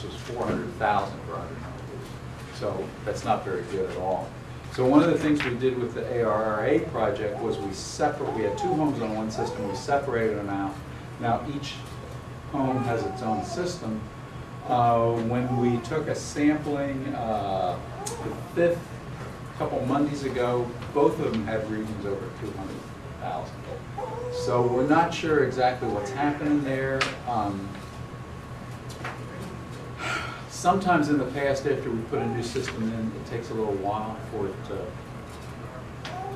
This was $400,000 for 100 millivolts. So that's not very good at all. So one of the things we did with the ARRA project was we had 2 homes on one system, we separated them out. Now each home has its own system. When we took a sampling the 5th, a couple Mondays ago, both of them had readings over 200,000. So we're not sure exactly what's happening there. Sometimes in the past, after we put a new system in, it takes a little while for it to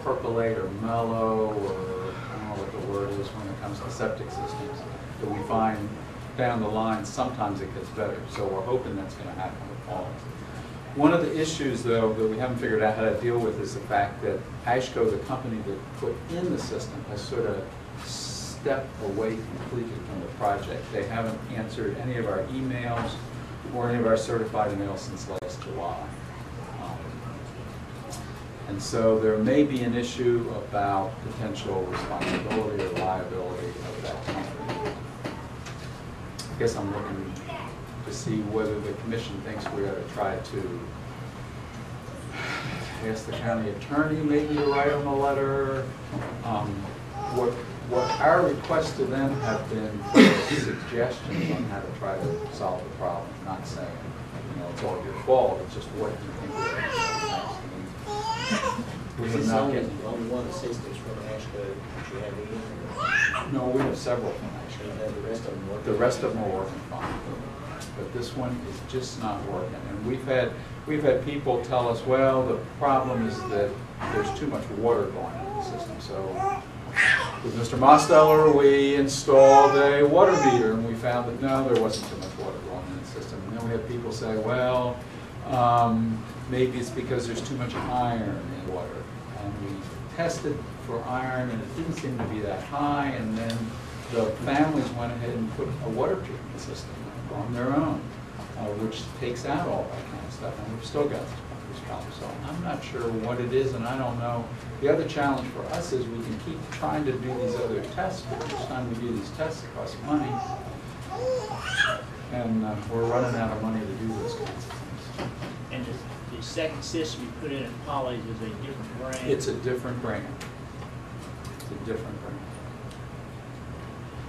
percolate or mellow, or I don't know what the word is when it comes to septic systems. But we find down the line, sometimes it gets better. So we're hoping that's going to happen with all. One of the issues, though, that we haven't figured out how to deal with is the fact that AASHTO, the company that put in the system, has sort of stepped away completely from the project. They haven't answered any of our emails or any of our certified mail since last July. And so there may be an issue about potential responsibility or liability of that company. I guess I'm looking to see whether the commission thinks we ought to try to ask the county attorney maybe to write them a letter. What our requests to them have been suggestions on how to try to solve the problem, not saying, it's all your fault, it's just what you think we have not getting only one assistance from AASHTO that you have in? No, we have several from AASHTO. The rest of them work? The rest of them are working fine. But this one is just not working. And we've had people tell us, well, the problem is that there's too much water going into the system. So with Mr. Mosteller, we installed a water meter, and we found that no, there wasn't too much water going in the system. And then we have people say, well, maybe it's because there's too much iron in water. And we tested for iron, and it didn't seem to be that high. And then the families went ahead and put a water treatment system on their own, which takes out all that kind of stuff. And we've still got this problem. So I'm not sure what it is, and I don't know. The other challenge for us is we can keep trying to do these other tests, but each time we do these tests, it costs money. And we're running out of money to do those kinds of things. And the second system you put in at Polly's is a different brand? It's a different brand. It's a different brand.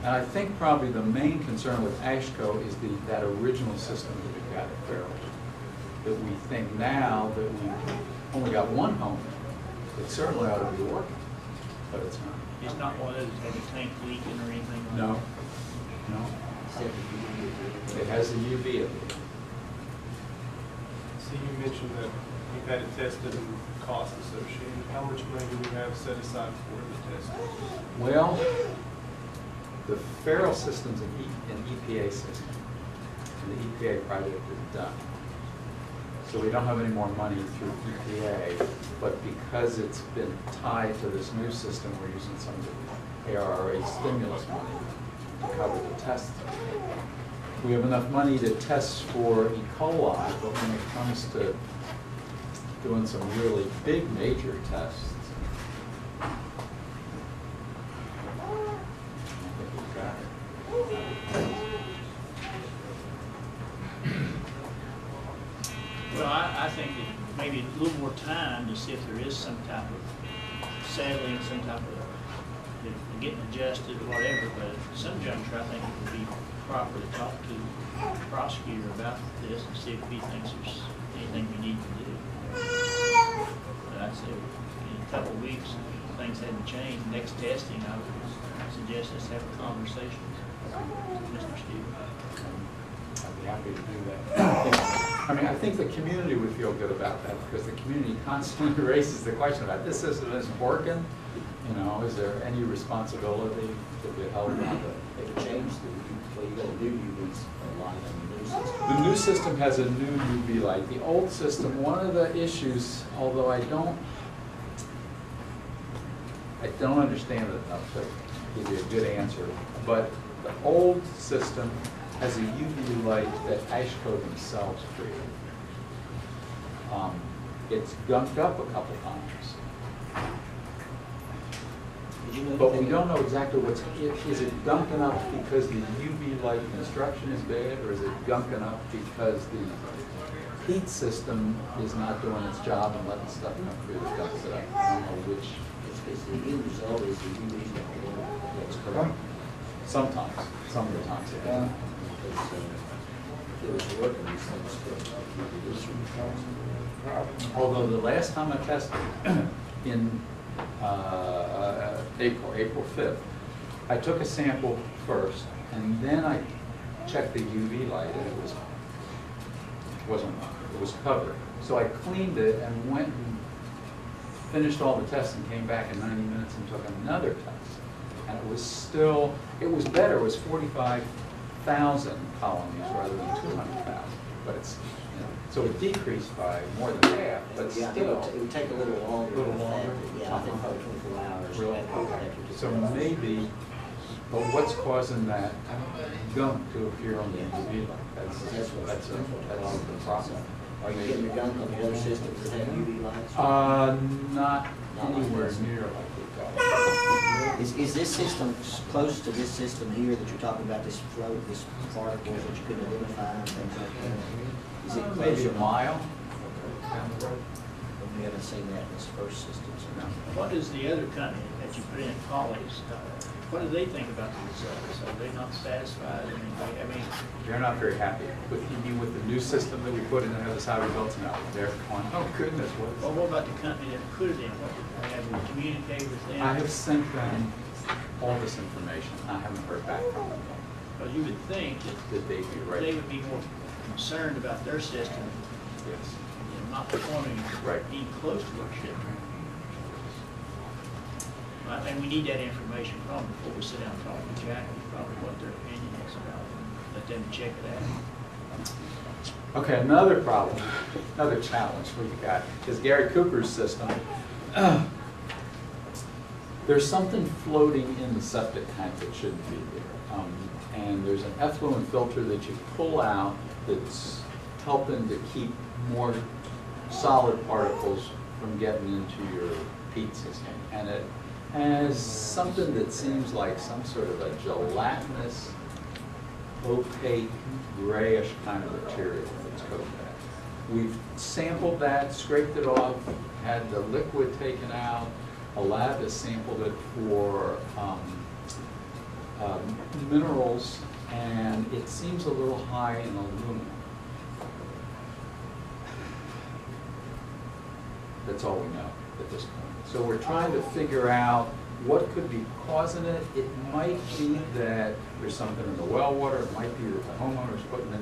And I think probably the main concern with AASHTO is that original system that we got at Farrell. That we think now that we've only got one home, it certainly ought to be working, but it's not. It's not one of those that has a tank leaking or anything like No, that? no. It has a UV in it. So you mentioned that you've had it tested and costs associated. How much money do we have set aside for the testing? Well, the Farrell system's an EPA system, and the EPA project is done. So we don't have any more money through EPA, but because it's been tied to this new system, we're using some of the ARRA stimulus money to cover the tests. We have enough money to test for E. coli, but when it comes to doing some really big major tests, I think we've got it. Well, I think that maybe a little more time to see if there is some type of settling, some type of getting adjusted or whatever, but at some juncture I think it would be proper to talk to the prosecutor about this and see if he thinks there's anything we need to do. But I'd say in a couple of weeks, if things haven't changed, next testing, I would suggest us have a conversation with Mr. Stevens. I'd be happy to do that. I mean, I think the community would feel good about that because the community constantly raises the question about this system isn't working. Is there any responsibility to be held on They could change what you got to do, you use a line on the new system. The new system has a new UV light. The old system, one of the issues, although I don't understand it enough to give you a good answer, but the old system has a UV light that AASHTO themselves created. It's gunked up a couple times. you know But we anything- don't know exactly is it gunking up because the UV light construction is bad, or is it gunking up because the heat system is not doing its job and letting stuff come through that gunks it up? I don't know which. It's the end result is the UV's not going. That's correct. Sometimes, some of the times. Because, if it was working, these things could. Although the last time I tested, in April 5th, I took a sample first, and then I checked the UV light, and it was covered. So I cleaned it and went and finished all the tests and came back in 90 minutes and took another test. And it was still, it was better, it was 45,000 colonies rather than 200,000. But it's, you know, so it decreased by more than half, but Yeah, still. it would take a little longer. A little than that. longer? Yeah, I think probably 24 hours. Really? after So the- maybe, but what's causing that gunk to appear on the UV light? That's the problem. Are you getting your gunk on the other systems that have UV lights? Not anywhere near like we've got. Is this system close to this system here that you're talking about, this float, this particles that you couldn't identify and things like that? Is it Maybe closer? a mile down the road. We haven't seen that in this first system, so no. What does the other company that you put in, Polly's, what do they think about the results? Are they not satisfied? I mean, They're not very happy with, you mean with the new system that we put in and have the side results now. They're going, oh goodness, what is well, this? what about the company that put it in? Have we communicated with them? I have sent them all this information. I haven't heard back from them. Well, you would think that That they'd be they ready. would be more concerned about their system, Yes. you know, not performing Right. even close to what it should. And we need that information from them before we sit down and talk to Jackie, probably what their opinion is about it. Let them check it out. Okay, another problem, another challenge we've got is Gary Cooper's system. There's something floating in the septic tank that shouldn't be there. And there's an effluent filter that you pull out that's helping to keep more solid particles from getting into your peat system. And it has something that seems like some sort of a gelatinous, opaque, grayish kind of material that's coated that. We've sampled that, scraped it off, had the liquid taken out. A lab has sampled it for minerals, and it seems a little high in aluminum. That's all we know at this point. So we're trying to figure out what could be causing it. It might be that there's something in the well water. It might be that the homeowner's putting in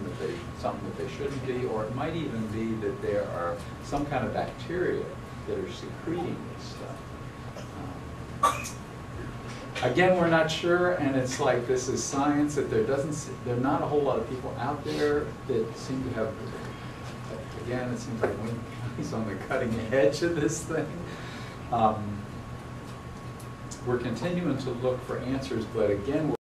something that they shouldn't be, or it might even be that there are some kind of bacteria that are secreting this stuff. Again, we're not sure, and it's like this is science, that there are not a whole lot of people out there that seem to have, again, it seems like he's on the cutting edge of this thing. We're continuing to look for answers, but again,